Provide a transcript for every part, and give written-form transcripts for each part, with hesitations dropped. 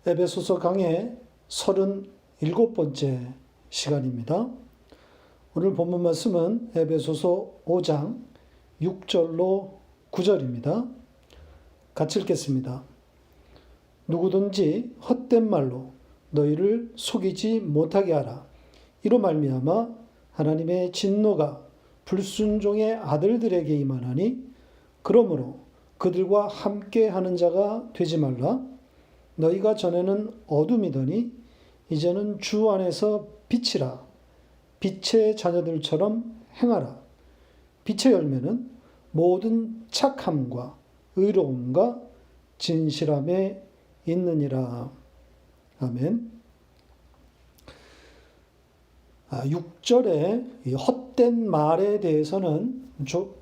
에베소서 강의 37번째 시간입니다. 오늘 본문 말씀은 에베소서 5장 6절로 9절입니다. 같이 읽겠습니다. 누구든지 헛된 말로 너희를 속이지 못하게 하라. 이로 말미암아 하나님의 진노가 불순종의 아들들에게 임하나니 그러므로 그들과 함께 하는 자가 되지 말라. 너희가 전에는 어둠이더니 이제는 주 안에서 빛이라. 빛의 자녀들처럼 행하라. 빛의 열매는 모든 착함과 의로움과 진실함에 있느니라. 아멘. 6절의 헛된 말에 대해서는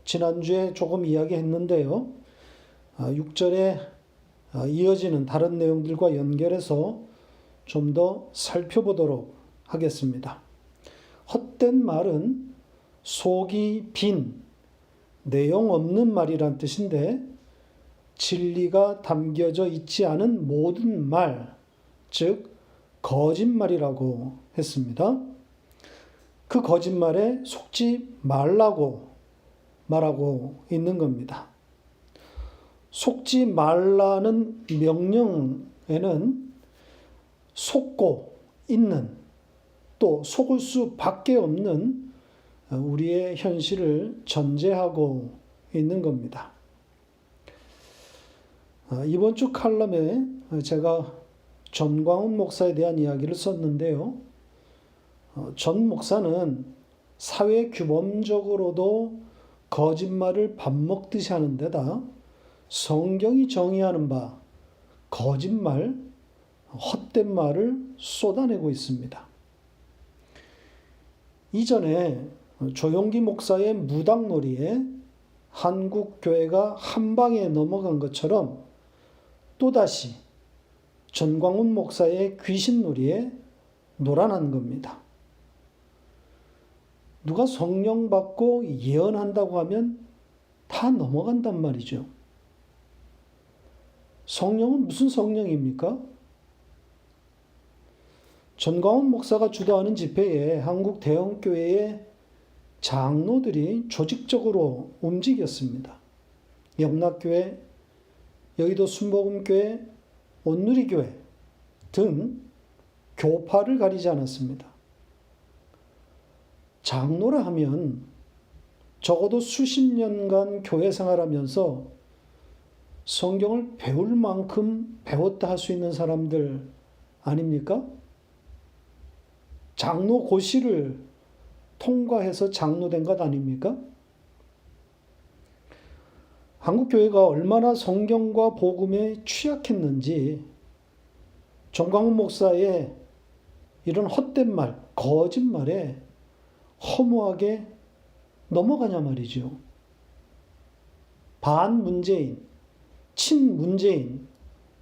지난주에 조금 이야기했는데요. 6절에 이어지는 다른 내용들과 연결해서 좀 더 살펴보도록 하겠습니다. 헛된 말은 속이 빈, 내용 없는 말이란 뜻인데 진리가 담겨져 있지 않은 모든 말, 즉 거짓말이라고 했습니다. 그 거짓말에 속지 말라고 말하고 있는 겁니다. 속지 말라는 명령에는 속고 있는, 또 속을 수밖에 없는 우리의 현실을 전제하고 있는 겁니다. 이번 주 칼럼에 제가 전광훈 목사에 대한 이야기를 썼는데요. 전 목사는 사회 규범적으로도 거짓말을 밥 먹듯이 하는 데다 성경이 정의하는 바 거짓말, 헛된 말을 쏟아내고 있습니다. 이전에 조용기 목사의 무당놀이에 한국 교회가 한 방에 넘어간 것처럼 또다시 전광훈 목사의 귀신놀이에 놀아난 겁니다. 누가 성령 받고 예언한다고 하면 다 넘어간단 말이죠. 성령은 무슨 성령입니까? 전광훈 목사가 주도하는 집회에 한국 대형교회의 장로들이 조직적으로 움직였습니다. 영락교회, 여의도 순복음교회, 온누리교회 등 교파를 가리지 않았습니다. 장로라 하면 적어도 수십 년간 교회 생활하면서 성경을 배울 만큼 배웠다 할 수 있는 사람들 아닙니까? 장로 고시를 통과해서 장로된 것 아닙니까? 한국교회가 얼마나 성경과 복음에 취약했는지 전광훈 목사의 이런 헛된 말, 거짓말에 허무하게 넘어가냐 말이죠. 반문재인, 친문재인,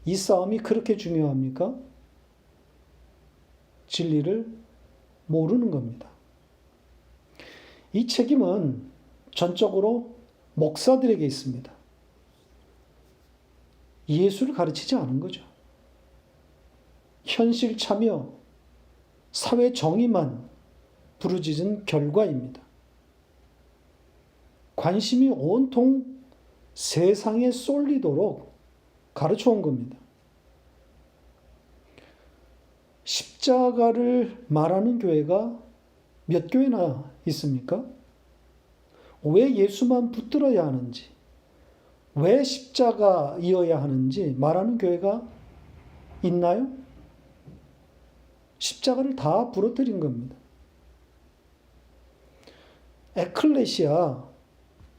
이 싸움이 그렇게 중요합니까? 진리를 모르는 겁니다. 이 책임은 전적으로 목사들에게 있습니다. 예수를 가르치지 않은 거죠. 현실 참여, 사회 정의만 부르짖은 결과입니다. 관심이 온통 세상에 쏠리도록 가르쳐 온 겁니다. 십자가를 말하는 교회가 몇 교회나 있습니까? 왜 예수만 붙들어야 하는지, 왜 십자가이어야 하는지 말하는 교회가 있나요? 십자가를 다 부러뜨린 겁니다. 에클레시아,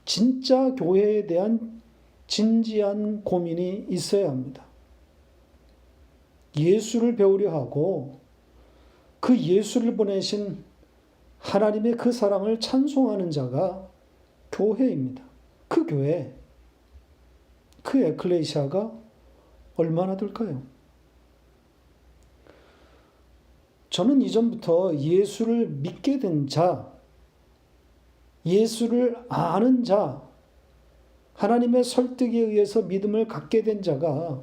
진짜 교회에 대한 진지한 고민이 있어야 합니다. 예수를 배우려 하고 그 예수를 보내신 하나님의 그 사랑을 찬송하는 자가 교회입니다. 그 교회, 그 에클레시아가 얼마나 될까요? 저는 이전부터 예수를 믿게 된 자, 예수를 아는 자, 하나님의 설득에 의해서 믿음을 갖게 된 자가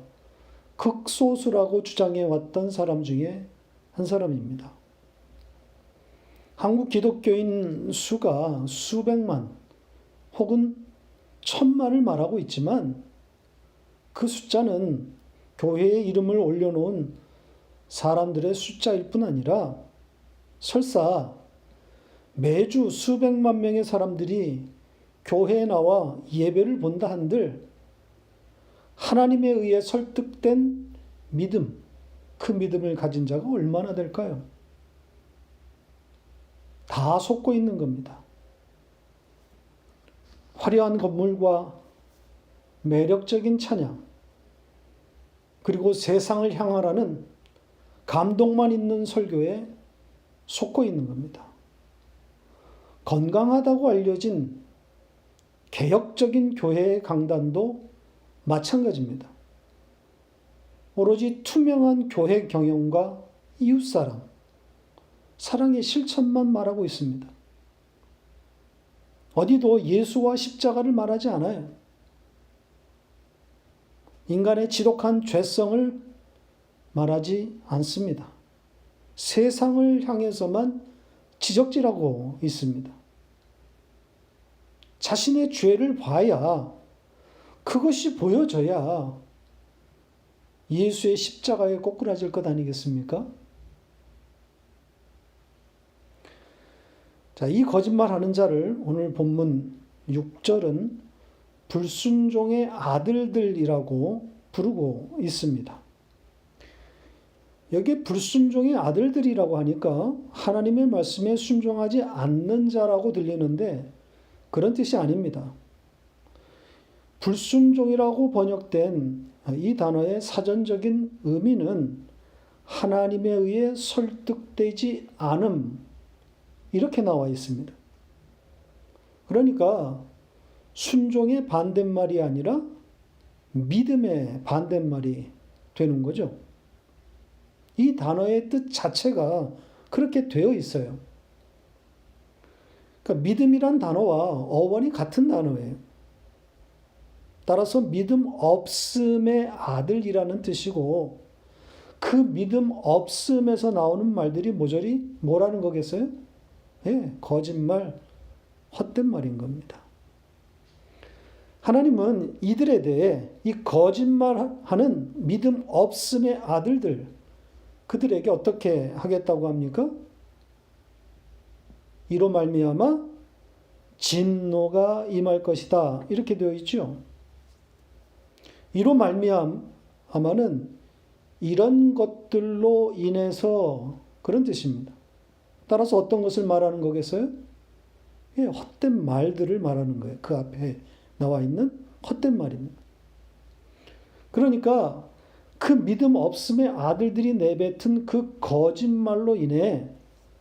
극소수라고 주장해 왔던 사람 중에 한 사람입니다. 한국 기독교인 수가 수백만 혹은 천만을 말하고 있지만 그 숫자는 교회에 이름을 올려놓은 사람들의 숫자일 뿐 아니라 설사 매주 수백만 명의 사람들이 교회에 나와 예배를 본다 한들 하나님에 의해 설득된 믿음, 그 믿음을 가진 자가 얼마나 될까요? 다 속고 있는 겁니다. 화려한 건물과 매력적인 찬양, 그리고 세상을 향하라는 감동만 있는 설교에 속고 있는 겁니다. 건강하다고 알려진 개혁적인 교회의 강단도 마찬가지입니다. 오로지 투명한 교회 경영과 이웃사랑, 사랑의 실천만 말하고 있습니다. 어디도 예수와 십자가를 말하지 않아요. 인간의 지독한 죄성을 말하지 않습니다. 세상을 향해서만 지적질하고 있습니다. 자신의 죄를 봐야, 그것이 보여져야 예수의 십자가에 꼬꾸라질 것 아니겠습니까? 자, 이 거짓말하는 자를 오늘 본문 6절은 불순종의 아들들이라고 부르고 있습니다. 여기에 불순종의 아들들이라고 하니까 하나님의 말씀에 순종하지 않는 자라고 들리는데 그런 뜻이 아닙니다. 불순종이라고 번역된 이 단어의 사전적인 의미는 하나님에 의해 설득되지 않음, 이렇게 나와 있습니다. 그러니까 순종의 반대말이 아니라 믿음의 반대말이 되는 거죠. 이 단어의 뜻 자체가 그렇게 되어 있어요. 그러니까 믿음이란 단어와 어원이 같은 단어예요. 따라서 믿음 없음의 아들이라는 뜻이고, 그 믿음 없음에서 나오는 말들이 모조리 뭐라는 거겠어요? 예, 거짓말, 헛된 말인 겁니다. 하나님은 이들에 대해 이 거짓말하는 믿음 없음의 아들들, 그들에게 어떻게 하겠다고 합니까? 이로 말미암아 진노가 임할 것이다, 이렇게 되어 있죠. 이로 말미암아는 이런 것들로 인해서, 그런 뜻입니다. 따라서 어떤 것을 말하는 거겠어요? 예, 헛된 말들을 말하는 거예요. 그 앞에 나와 있는 헛된 말입니다. 그러니까 그 믿음 없음의 아들들이 내뱉은 그 거짓말로 인해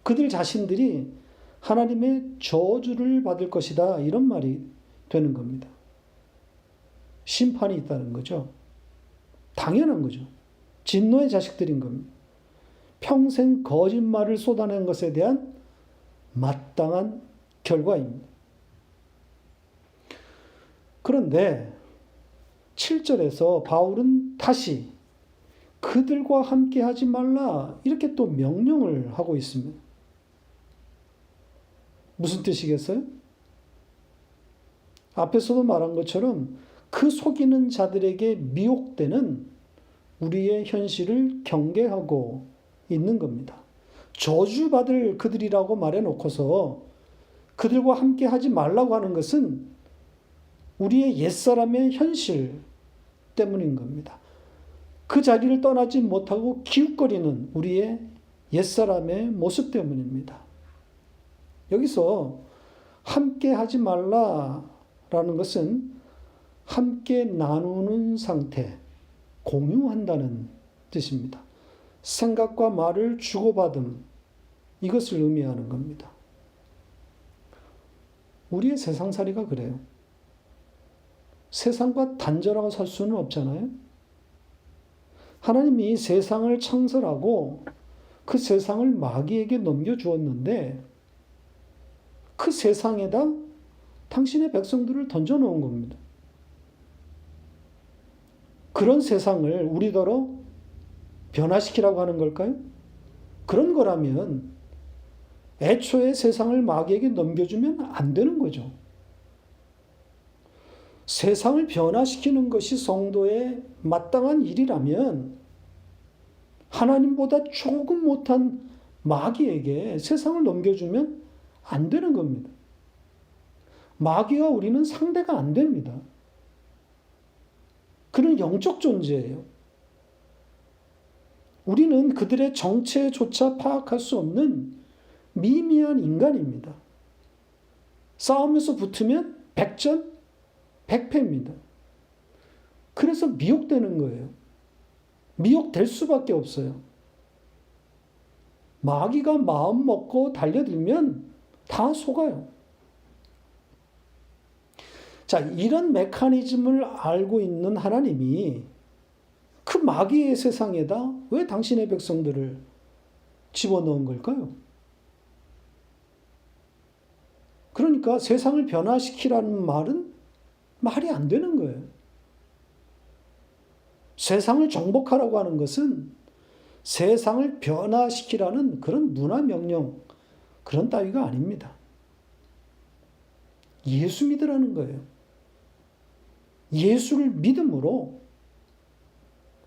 그들 자신들이 하나님의 저주를 받을 것이다, 이런 말이 되는 겁니다. 심판이 있다는 거죠. 당연한 거죠. 진노의 자식들인 겁니다. 평생 거짓말을 쏟아낸 것에 대한 마땅한 결과입니다. 그런데 7절에서 바울은 다시 그들과 함께 하지 말라, 이렇게 또 명령을 하고 있습니다. 무슨 뜻이겠어요? 앞에서도 말한 것처럼 그 속이는 자들에게 미혹되는 우리의 현실을 경계하고 있는 겁니다. 저주받을 그들이라고 말해놓고서 그들과 함께 하지 말라고 하는 것은 우리의 옛사람의 현실 때문인 겁니다. 그 자리를 떠나지 못하고 기웃거리는 우리의 옛사람의 모습 때문입니다. 여기서 함께 하지 말라라는 것은 함께 나누는 상태, 공유한다는 뜻입니다. 생각과 말을 주고받음, 이것을 의미하는 겁니다. 우리의 세상살이가 그래요. 세상과 단절하고 살 수는 없잖아요. 하나님이 세상을 창설하고 그 세상을 마귀에게 넘겨주었는데 그 세상에다 당신의 백성들을 던져놓은 겁니다. 그런 세상을 우리더러 변화시키라고 하는 걸까요? 그런 거라면 애초에 세상을 마귀에게 넘겨주면 안 되는 거죠. 세상을 변화시키는 것이 성도의 마땅한 일이라면 하나님보다 조금 못한 마귀에게 세상을 넘겨주면 안 되는 겁니다. 마귀와 우리는 상대가 안 됩니다. 그는 영적 존재예요. 우리는 그들의 정체조차 파악할 수 없는 미미한 인간입니다. 싸움에서 붙으면 백전, 백패입니다. 그래서 미혹되는 거예요. 미혹될 수밖에 없어요. 마귀가 마음 먹고 달려들면 다 속아요. 자, 이런 메커니즘을 알고 있는 하나님이 그 마귀의 세상에다 왜 당신의 백성들을 집어넣은 걸까요? 그러니까 세상을 변화시키라는 말은 말이 안 되는 거예요. 세상을 정복하라고 하는 것은 세상을 변화시키라는 그런 문화 명령, 그런 따위가 아닙니다. 예수 믿으라는 거예요. 예수를 믿음으로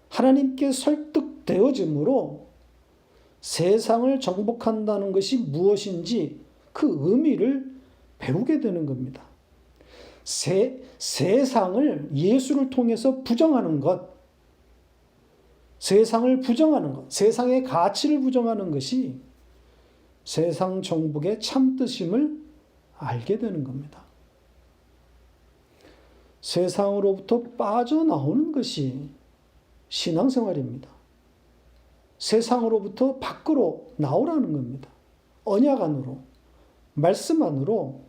하나님께 설득되어짐으로 세상을 정복한다는 것이 무엇인지 그 의미를 배우게 되는 겁니다. 세상을 예수를 통해서 부정하는 것, 세상을 부정하는 것, 세상의 가치를 부정하는 것이 세상 정복의 참뜻임을 알게 되는 겁니다. 세상으로부터 빠져나오는 것이 신앙생활입니다. 세상으로부터 밖으로 나오라는 겁니다. 언약 안으로, 말씀 안으로,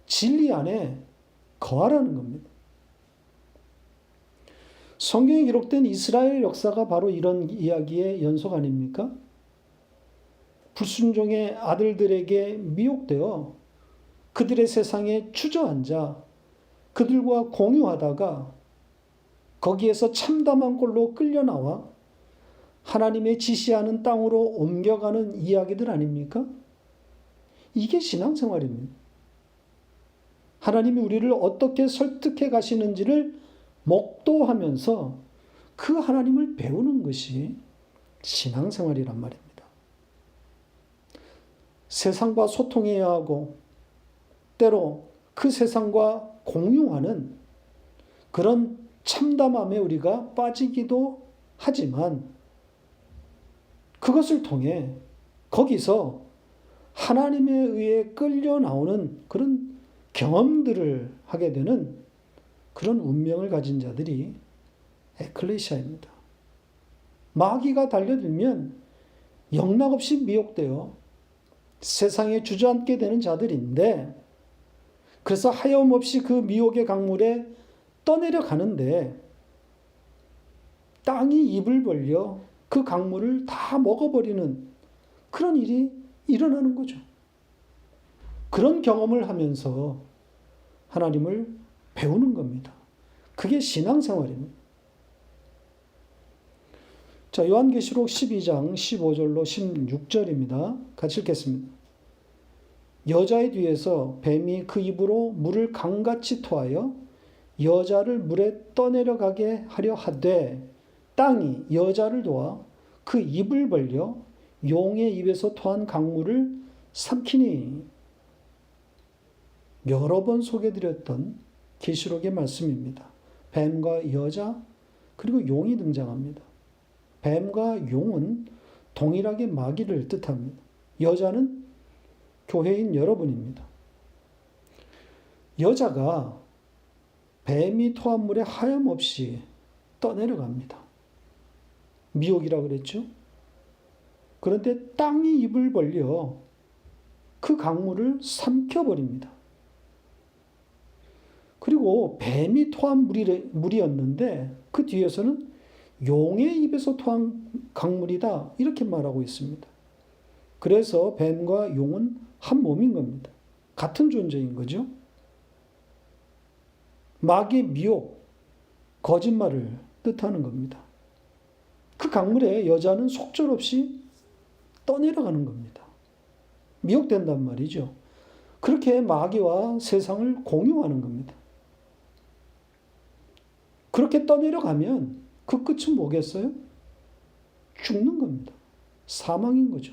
진리 안에 거하라는 겁니다. 성경에 기록된 이스라엘 역사가 바로 이런 이야기의 연속 아닙니까? 불순종의 아들들에게 미혹되어 그들의 세상에 주저앉아 그들과 공유하다가 거기에서 참담한 꼴로 끌려나와 하나님의 지시하는 땅으로 옮겨가는 이야기들 아닙니까? 이게 신앙생활입니다. 하나님이 우리를 어떻게 설득해 가시는지를 목도하면서 그 하나님을 배우는 것이 신앙생활이란 말입니다. 세상과 소통해야 하고 때로 그 세상과 공유하는 그런 참담함에 우리가 빠지기도 하지만 그것을 통해 거기서 하나님에 의해 끌려 나오는 그런 경험들을 하게 되는 그런 운명을 가진 자들이 에클레시아입니다. 마귀가 달려들면 영락없이 미혹되어 세상에 주저앉게 되는 자들인데 그래서 하염없이 그 미혹의 강물에 떠내려 가는데 땅이 입을 벌려 그 강물을 다 먹어버리는 그런 일이 일어나는 거죠. 그런 경험을 하면서 하나님을 배우는 겁니다. 그게 신앙생활입니다. 자, 요한계시록 12장 15절로 16절입니다. 같이 읽겠습니다. 여자의 뒤에서 뱀이 그 입으로 물을 강같이 토하여 여자를 물에 떠내려가게 하려 하되 땅이 여자를 도와 그 입을 벌려 용의 입에서 토한 강물을 삼키니. 여러 번 소개드렸던 계시록의 말씀입니다. 뱀과 여자 그리고 용이 등장합니다. 뱀과 용은 동일하게 마귀를 뜻합니다. 여자는 교회인 여러분입니다. 여자가 뱀이 토한 물에 하염없이 떠내려갑니다. 미혹이라고 그랬죠? 그런데 땅이 입을 벌려 그 강물을 삼켜버립니다. 그리고 뱀이 토한 물이었는데 그 뒤에서는 용의 입에서 토한 강물이다 이렇게 말하고 있습니다. 그래서 뱀과 용은 한 몸인 겁니다. 같은 존재인 거죠. 마귀의 미혹, 거짓말을 뜻하는 겁니다. 그 강물에 여자는 속절없이 떠내려가는 겁니다. 미혹된단 말이죠. 그렇게 마귀와 세상을 공유하는 겁니다. 그렇게 떠내려가면 그 끝은 뭐겠어요? 죽는 겁니다. 사망인 거죠.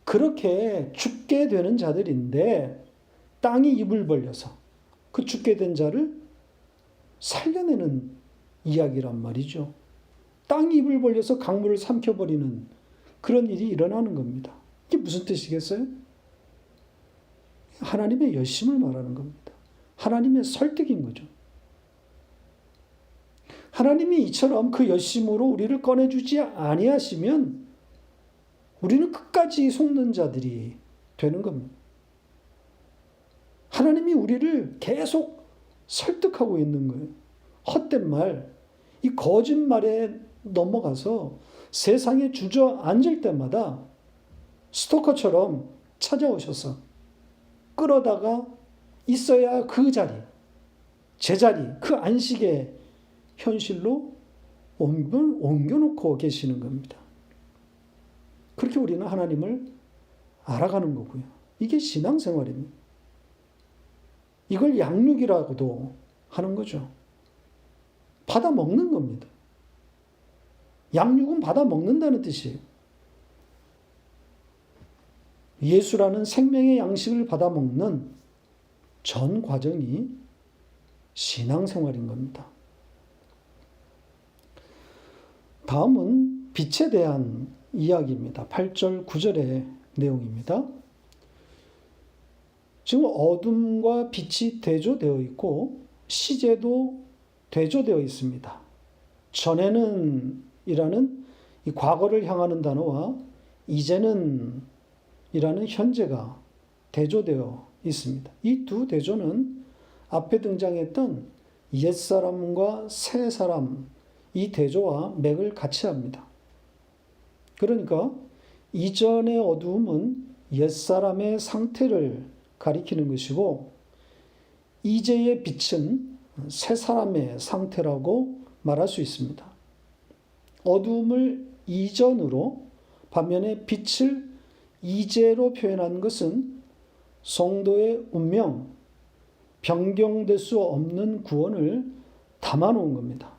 그렇게 죽게 되는 자들인데 땅이 입을 벌려서 그 죽게 된 자를 살려내는 이야기란 말이죠. 땅이 입을 벌려서 강물을 삼켜버리는 그런 일이 일어나는 겁니다. 이게 무슨 뜻이겠어요? 하나님의 열심을 말하는 겁니다. 하나님의 설득인 거죠. 하나님이 이처럼 그 열심으로 우리를 꺼내주지 아니하시면 우리는 끝까지 속는 자들이 되는 겁니다. 하나님이 우리를 계속 설득하고 있는 거예요. 헛된 말, 이 거짓말에 넘어가서 세상에 주저앉을 때마다 스토커처럼 찾아오셔서 끌어다가 있어야 그 자리, 제자리, 그 안식의 현실로 옮겨놓고 계시는 겁니다. 그렇게 우리는 하나님을 알아가는 거고요. 이게 신앙생활입니다. 이걸 양육이라고도 하는 거죠. 받아 먹는 겁니다. 양육은 받아 먹는다는 뜻이에요. 예수라는 생명의 양식을 받아 먹는 전 과정이 신앙생활인 겁니다. 다음은 빛에 대한 이야기입니다. 8절, 9절의 내용입니다. 지금 어둠과 빛이 대조되어 있고 시제도 대조되어 있습니다. 전에는 이라는 이 과거를 향하는 단어와 이제는 이라는 현재가 대조되어 있습니다. 이 두 대조는 앞에 등장했던 옛사람과 새사람 이 대조와 맥을 같이 합니다. 그러니까 이전의 어두움은 옛사람의 상태를 가리키는 것이고 이제의 빛은 새사람의 상태라고 말할 수 있습니다. 어두움을 이전으로 반면에 빛을 이제로 표현한 것은 성도의 운명, 변경될 수 없는 구원을 담아놓은 겁니다.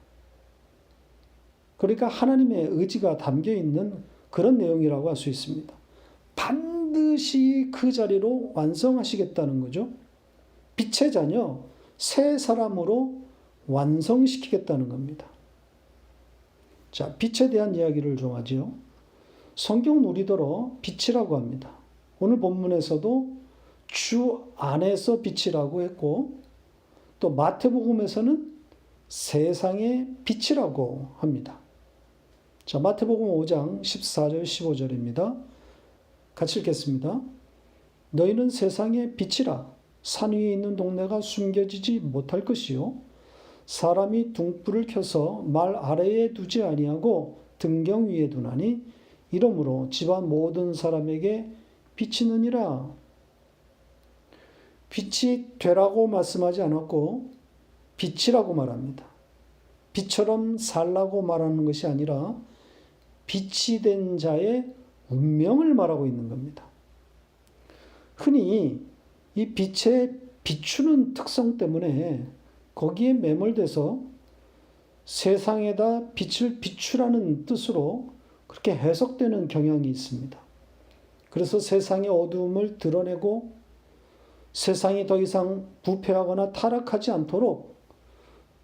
그러니까 하나님의 의지가 담겨있는 그런 내용이라고 할 수 있습니다. 반드시 그 자리로 완성하시겠다는 거죠. 빛의 자녀, 새 사람으로 완성시키겠다는 겁니다. 자, 빛에 대한 이야기를 좀 하지요. 성경은 우리더러 빛이라고 합니다. 오늘 본문에서도 주 안에서 빛이라고 했고 또 마태복음에서는 세상의 빛이라고 합니다. 자, 마태복음 5장 14절 15절입니다. 같이 읽겠습니다. 너희는 세상의 빛이라. 산 위에 있는 동네가 숨겨지지 못할 것이요 사람이 등불을 켜서 말 아래에 두지 아니하고 등경 위에 두나니 이러므로 집안 모든 사람에게 비치느니라. 빛이 되라고 말씀하지 않았고 빛이라고 말합니다. 빛처럼 살라고 말하는 것이 아니라 빛이 된 자의 운명을 말하고 있는 겁니다. 흔히 이 빛의 비추는 특성 때문에 거기에 매몰돼서 세상에다 빛을 비추라는 뜻으로 그렇게 해석되는 경향이 있습니다. 그래서 세상의 어두움을 드러내고 세상이 더 이상 부패하거나 타락하지 않도록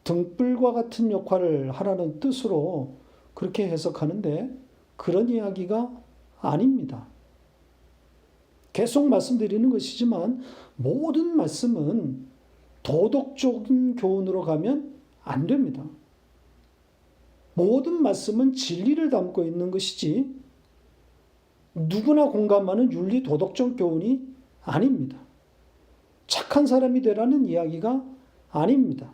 등불과 같은 역할을 하라는 뜻으로 그렇게 해석하는데 그런 이야기가 아닙니다. 계속 말씀드리는 것이지만 모든 말씀은 도덕적인 교훈으로 가면 안 됩니다. 모든 말씀은 진리를 담고 있는 것이지 누구나 공감하는 윤리 도덕적 교훈이 아닙니다. 착한 사람이 되라는 이야기가 아닙니다.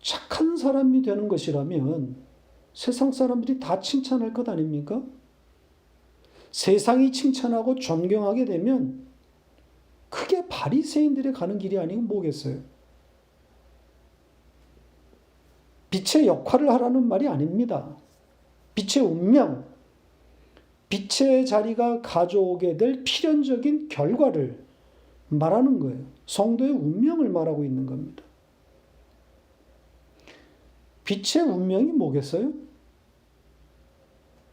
착한 사람이 되는 것이라면 세상 사람들이 다 칭찬할 것 아닙니까? 세상이 칭찬하고 존경하게 되면 그게 바리새인들의 가는 길이 아니고 뭐겠어요? 빛의 역할을 하라는 말이 아닙니다. 빛의 운명, 빛의 자리가 가져오게 될 필연적인 결과를 말하는 거예요. 성도의 운명을 말하고 있는 겁니다. 빛의 운명이 뭐겠어요?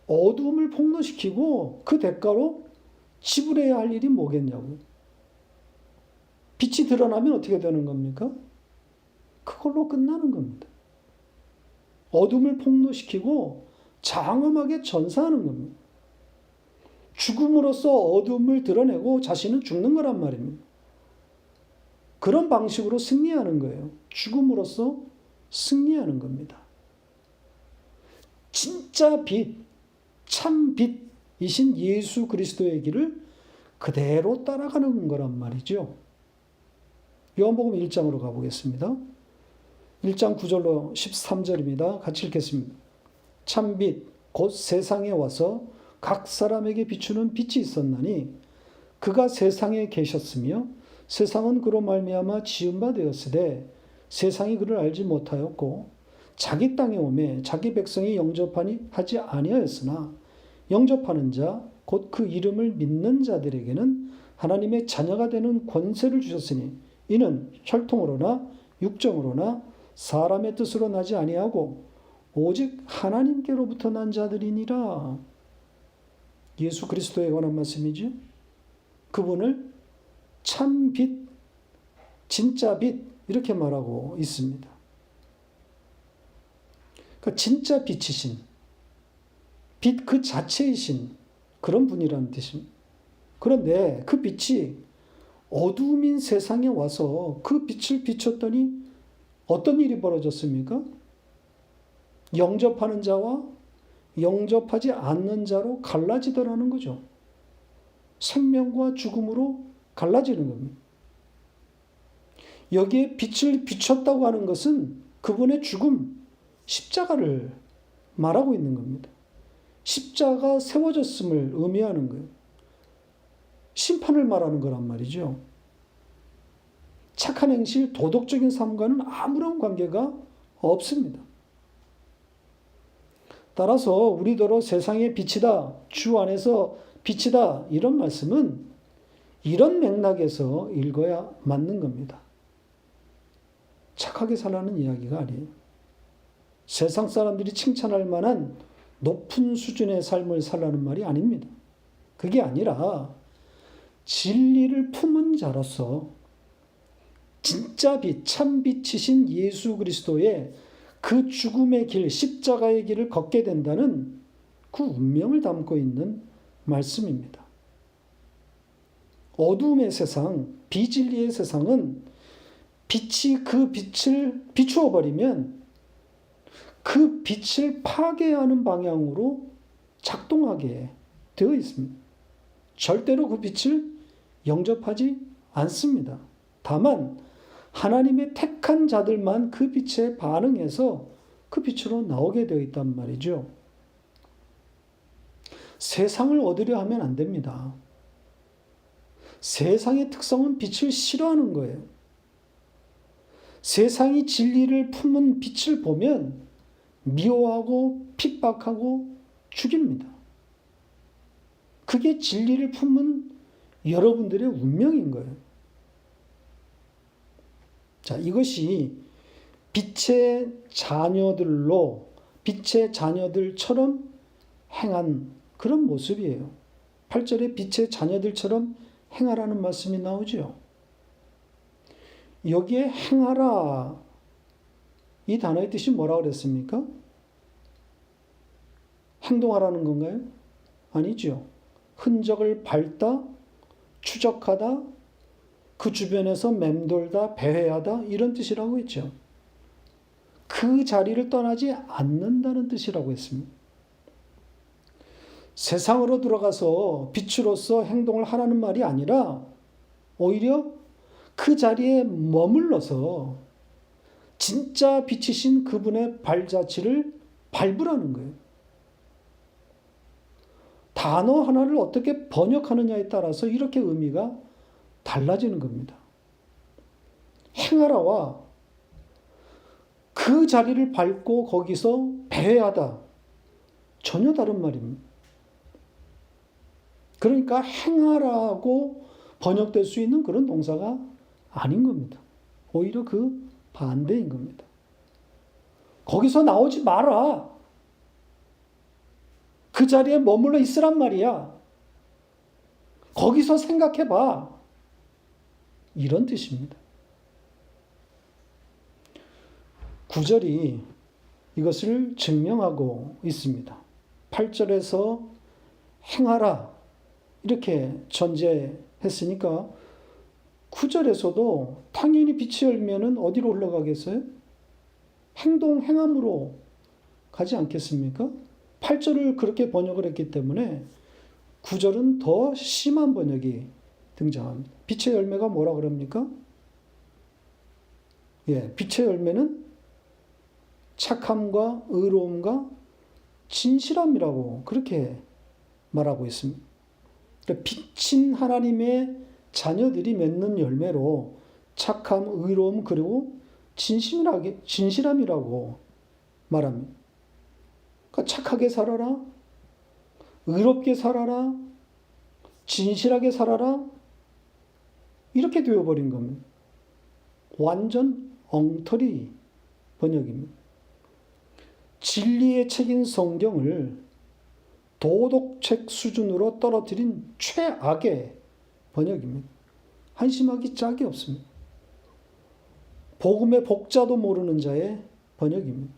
어두움을 폭로시키고 그 대가로 지불해야 할 일이 뭐겠냐고요. 빛이 드러나면 어떻게 되는 겁니까? 그걸로 끝나는 겁니다. 어둠을 폭로시키고 장엄하게 전사하는 겁니다. 죽음으로써 어둠을 드러내고 자신은 죽는 거란 말입니다. 그런 방식으로 승리하는 거예요. 죽음으로써 승리하는 겁니다. 진짜 빛, 참 빛이신 예수 그리스도의 길을 그대로 따라가는 거란 말이죠. 요한복음 1장으로 가보겠습니다. 1장 9절로 13절입니다. 같이 읽겠습니다. 참 빛, 곧 세상에 와서 각 사람에게 비추는 빛이 있었나니 그가 세상에 계셨으며 세상은 그로 말미암아 지은 바 되었으되 세상이 그를 알지 못하였고 자기 땅에 오매 자기 백성이 영접하지 아니하였으나 영접하는 자 곧 그 이름을 믿는 자들에게는 하나님의 자녀가 되는 권세를 주셨으니 이는 혈통으로나 육정으로나 사람의 뜻으로 나지 아니하고 오직 하나님께로부터 난 자들이니라. 예수 그리스도에 관한 말씀이죠. 그분을 참 빛, 진짜 빛 이렇게 말하고 있습니다. 그러니까 진짜 빛이신, 빛 그 자체이신 그런 분이라는 뜻입니다. 그런데 그 빛이 어두움인 세상에 와서 그 빛을 비췄더니 어떤 일이 벌어졌습니까? 영접하는 자와 영접하지 않는 자로 갈라지더라는 거죠. 생명과 죽음으로 갈라지는 겁니다. 여기에 빛을 비췄다고 하는 것은 그분의 죽음, 십자가를 말하고 있는 겁니다. 십자가 세워졌음을 의미하는 거예요. 심판을 말하는 거란 말이죠. 착한 행실, 도덕적인 삶과는 아무런 관계가 없습니다. 따라서 우리더러 세상의 빛이다, 주 안에서 빛이다 이런 말씀은 이런 맥락에서 읽어야 맞는 겁니다. 착하게 살라는 이야기가 아니에요. 세상 사람들이 칭찬할 만한 높은 수준의 삶을 살라는 말이 아닙니다. 그게 아니라 진리를 품은 자로서 진짜 빛, 참 빛이신 예수 그리스도의 그 죽음의 길, 십자가의 길을 걷게 된다는 그 운명을 담고 있는 말씀입니다. 어두움의 세상, 비진리의 세상은 빛이 그 빛을 비추어 버리면 그 빛을 파괴하는 방향으로 작동하게 되어 있습니다. 절대로 그 빛을 영접하지 않습니다. 다만 하나님의 택한 자들만 그 빛에 반응해서 그 빛으로 나오게 되어 있단 말이죠. 세상을 얻으려 하면 안 됩니다. 세상의 특성은 빛을 싫어하는 거예요. 세상이 진리를 품은 빛을 보면 미워하고 핍박하고 죽입니다. 그게 진리를 품은 여러분들의 운명인 거예요. 자, 이것이 빛의 자녀들로, 빛의 자녀들처럼 행한 그런 모습이에요. 8절에 빛의 자녀들처럼 행하라는 말씀이 나오죠. 여기에 행하라, 이 단어의 뜻이 뭐라고 그랬습니까? 행동하라는 건가요? 아니죠. 흔적을 밟다, 추적하다, 그 주변에서 맴돌다, 배회하다 이런 뜻이라고 했죠. 그 자리를 떠나지 않는다는 뜻이라고 했습니다. 세상으로 들어가서 빛으로서 행동을 하라는 말이 아니라 오히려 그 자리에 머물러서 진짜 빛이신 그분의 발자취를 밟으라는 거예요. 단어 하나를 어떻게 번역하느냐에 따라서 이렇게 의미가 달라지는 겁니다. 행하라와 그 그 자리를 밟고 거기서 배회하다. 전혀 다른 말입니다. 그러니까 행하라고 번역될 수 있는 그런 동사가 아닌 겁니다. 오히려 그 반대인 겁니다. 거기서 나오지 마라. 그 자리에 머물러 있으란 말이야. 거기서 생각해봐. 이런 뜻입니다. 9절이 이것을 증명하고 있습니다. 8절에서 행하라 이렇게 전제했으니까 9절에서도 당연히 빛이 열면은 어디로 올라가겠어요? 행함으로 가지 않겠습니까? 8절을 그렇게 번역을 했기 때문에 9절은 더 심한 번역이 등장합니다. 빛의 열매가 뭐라 그럽니까? 빛의 열매는 착함과 의로움과 진실함이라고 그렇게 말하고 있습니다. 그러니까 빛인 하나님의 자녀들이 맺는 열매로 착함, 의로움 그리고 진실함이라고 말합니다. 그러니까 착하게 살아라, 의롭게 살아라, 진실하게 살아라 이렇게 되어버린 겁니다. 완전 엉터리 번역입니다. 진리의 책인 성경을 도덕책 수준으로 떨어뜨린 최악의 번역입니다. 한심하기 짝이 없습니다. 복음의 복자도 모르는 자의 번역입니다.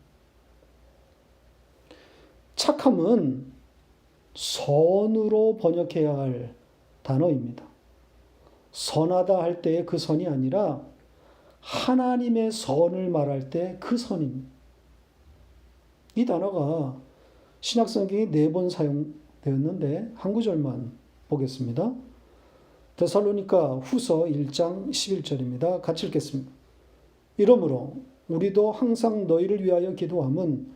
착함은 선으로 번역해야 할 단어입니다. 선하다 할 때의 그 선이 아니라 하나님의 선을 말할 때 그 선입니다. 이 단어가 신약성경에 4번 사용되었는데 한 구절만 보겠습니다. 데살로니가 후서 1장 11절입니다. 같이 읽겠습니다. 이러므로 우리도 항상 너희를 위하여 기도함은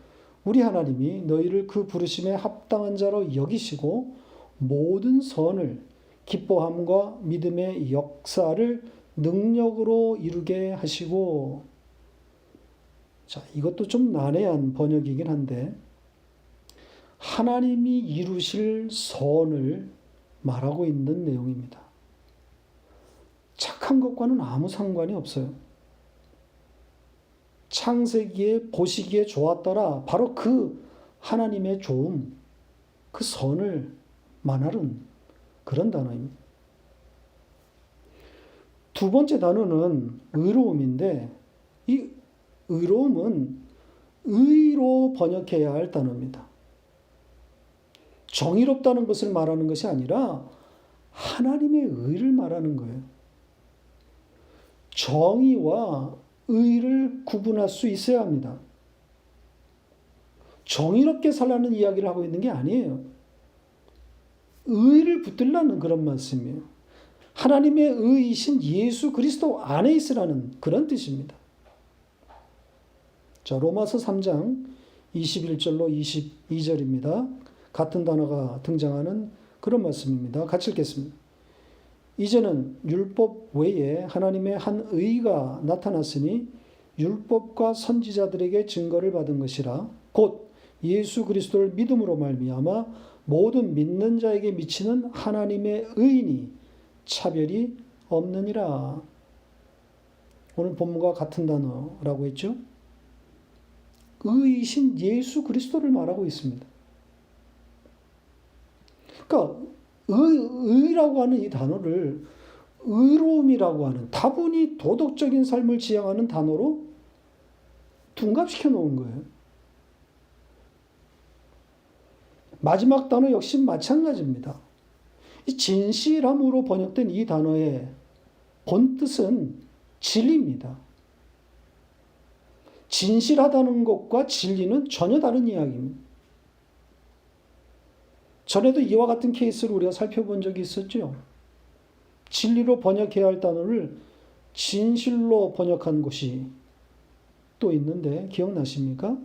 우리 하나님이 너희를 그 부르심에 합당한 자로 여기시고 모든 선을 기뻐함과 믿음의 역사를 능력으로 이루게 하시고. 자, 이것도 좀 난해한 번역이긴 한데 하나님이 이루실 선을 말하고 있는 내용입니다. 착한 것과는 아무 상관이 없어요. 창세기에 보시기에 좋았더라. 바로 그 하나님의 좋음, 그 선을 말하는 그런 단어입니다. 두 번째 단어는 의로움인데 이 의로움은 의로 번역해야 할 단어입니다. 정의롭다는 것을 말하는 것이 아니라 하나님의 의를 말하는 거예요. 정의와 의를 구분할 수 있어야 합니다. 정의롭게 살라는 이야기를 하고 있는 게 아니에요. 의를 붙들라는 그런 말씀이에요. 하나님의 의이신 예수 그리스도 안에 있으라는 그런 뜻입니다. 자, 로마서 3장 21절로 22절입니다. 같은 단어가 등장하는 그런 말씀입니다. 같이 읽겠습니다. 이제는 율법 외에 하나님의 한 의가 나타났으니 율법과 선지자들에게 증거를 받은 것이라 곧 예수 그리스도를 믿음으로 말미암아 모든 믿는 자에게 미치는 하나님의 의인이 차별이 없느니라. 오늘 본문과 같은 단어라고 했죠. 의이신 예수 그리스도를 말하고 있습니다. 그러니까 의라고 하는 이 단어를 의로움이라고 하는 다분히 도덕적인 삶을 지향하는 단어로 둔갑시켜 놓은 거예요. 마지막 단어 역시 마찬가지입니다. 이 진실함으로 번역된 이 단어의 본뜻은 진리입니다. 진실하다는 것과 진리는 전혀 다른 이야기입니다. 전에도 이와 같은 케이스를 우리가 살펴본 적이 있었죠. 진리로 번역해야 할 단어를 진실로 번역한 곳이 또 있는데 기억나십니까?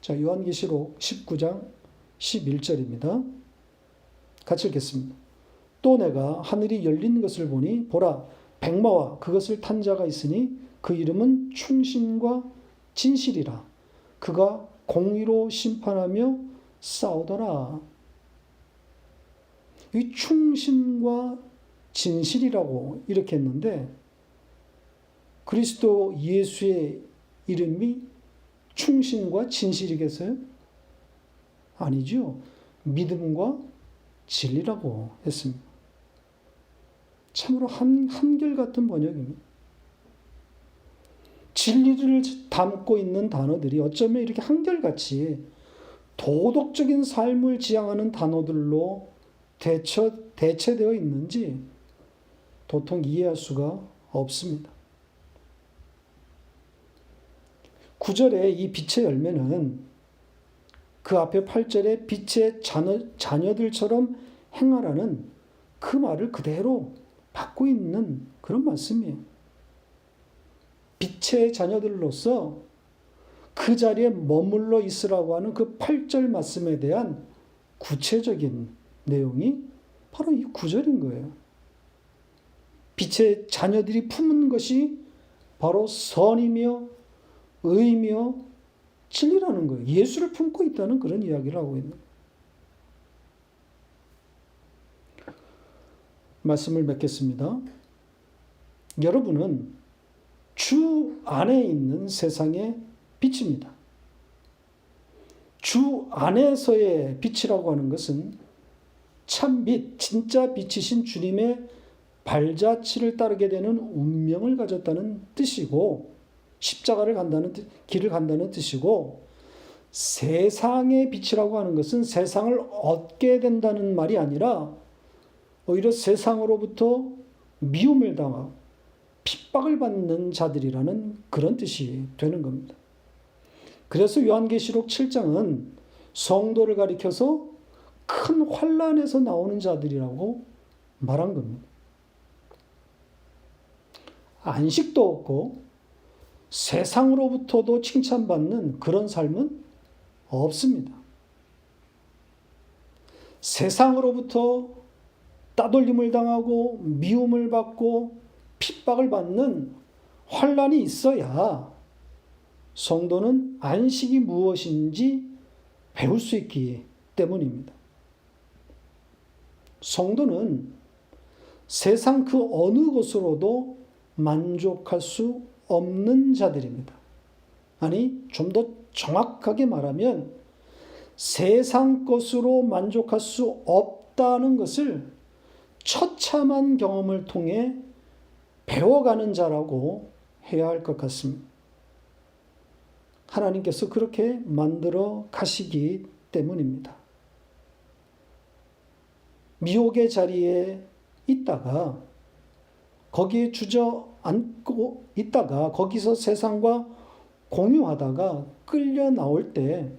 자, 요한계시록 19장 11절입니다. 같이 읽겠습니다. 또 내가 하늘이 열린 것을 보니 보라 백마와 그것을 탄 자가 있으니 그 이름은 충신과 진실이라. 그가 공의로 심판하며 싸우더라. 이 충신과 진실이라고 이렇게 했는데 그리스도 예수의 이름이 충신과 진실이겠어요? 아니죠. 믿음과 진리라고 했습니다. 참으로 한결같은 번역입니다. 진리를 담고 있는 단어들이 어쩌면 이렇게 한결같이 도덕적인 삶을 지향하는 단어들로 대체되어 있는지 도통 이해할 수가 없습니다. 9절에 이 빛의 열매는 그 앞에 8절에 빛의 자녀들처럼 행하라는 그 말을 그대로 받고 있는 그런 말씀이에요. 빛의 자녀들로서 그 자리에 머물러 있으라고 하는 그 8절 말씀에 대한 구체적인 내용이 바로 이 9절인 거예요. 빛의 자녀들이 품은 것이 바로 선이며 의며 진리라는 거예요. 예수를 품고 있다는 그런 이야기를 하고 있는 거예요. 말씀을 맺겠습니다. 여러분은 주 안에 있는 세상의 빛입니다. 주 안에서의 빛이라고 하는 것은 참 빛, 진짜 빛이신 주님의 발자취를 따르게 되는 운명을 가졌다는 뜻이고 십자가를 길을 간다는 뜻이고 세상의 빛이라고 하는 것은 세상을 얻게 된다는 말이 아니라 오히려 세상으로부터 미움을 당하고 핍박을 받는 자들이라는 그런 뜻이 되는 겁니다. 그래서 요한계시록 7장은 성도를 가리켜서 큰 환난에서 나오는 자들이라고 말한 겁니다. 안식도 없고 세상으로부터도 칭찬받는 그런 삶은 없습니다. 세상으로부터 따돌림을 당하고 미움을 받고 핍박을 받는 환난이 있어야 성도는 안식이 무엇인지 배울 수 있기 때문입니다. 성도는 세상 그 어느 것으로도 만족할 수 없는 자들입니다. 아니, 좀 더 정확하게 말하면 세상 것으로 만족할 수 없다는 것을 처참한 경험을 통해 배워가는 자라고 해야 할 것 같습니다. 하나님께서 그렇게 만들어 가시기 때문입니다. 미혹의 자리에 있다가 거기에 주저앉고 있다가 거기서 세상과 공유하다가 끌려 나올 때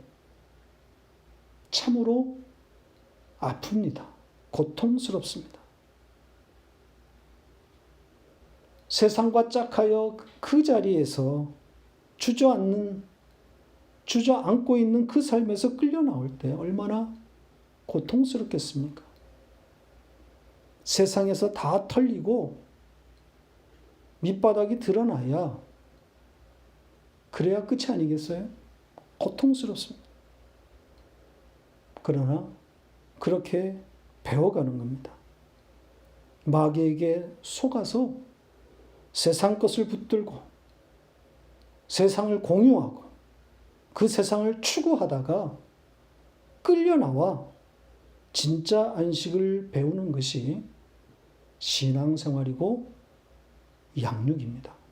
참으로 아픕니다. 고통스럽습니다. 세상과 짝하여 그 자리에서 주저앉고 있는 그 삶에서 끌려 나올 때 얼마나 고통스럽겠습니까? 세상에서 다 털리고 밑바닥이 드러나야 그래야 끝이 아니겠어요? 고통스럽습니다. 그러나 그렇게 배워가는 겁니다. 마귀에게 속아서 세상 것을 붙들고 세상을 공유하고 그 세상을 추구하다가 끌려나와 진짜 안식을 배우는 것이 신앙생활이고 양육입니다.